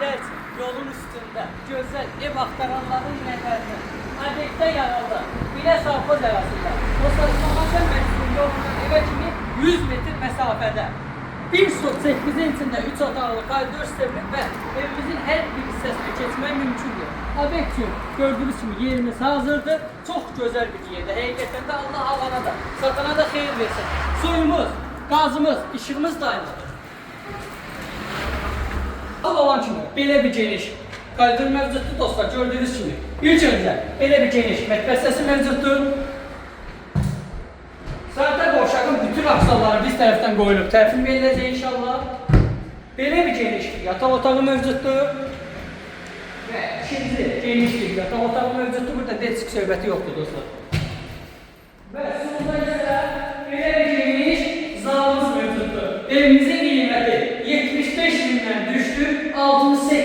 ailələr üçün yolun üstündə gözəl ev axtaranların nəzərinə obyektdə yaralı Bilə Savxoz ərazisində Mostafaxan Məscidin yolundan evə kimi 100 metr məsafədə 1.8-in içində 3 otaqlı koridor sistemi və evimizin hər bir hissəsini keçmək mümkündür. Obyekt üçün gördüyünüz kimi yerimiz hazırdır. Çox gözəl bir yerdir. Həqiqətən də Allah alana da, satana da xeyir versin. Suyumuz, qazımız, işığımız daimidir. Al olan kimi belə bir geniş koridor mövcuddur dostlar, gördüyünüz kimi. İlk öncə belə bir geniş mətbəx hissəsi mövcuddur. Zaten qovşağın bütün aksalları biz tərəfdən qoyulub təhvil veriləcək inşallah. Belə bir geniş yataq otağı mövcuddur. Və ikinci geniş bir yataq otağı mövcuddur. Burada desk söhbəti yoxdur dostlar. Və sonunda isə belə bir geniş zalımız mövcuddur. Evimizin qiyməti 75 bindən düşdü 68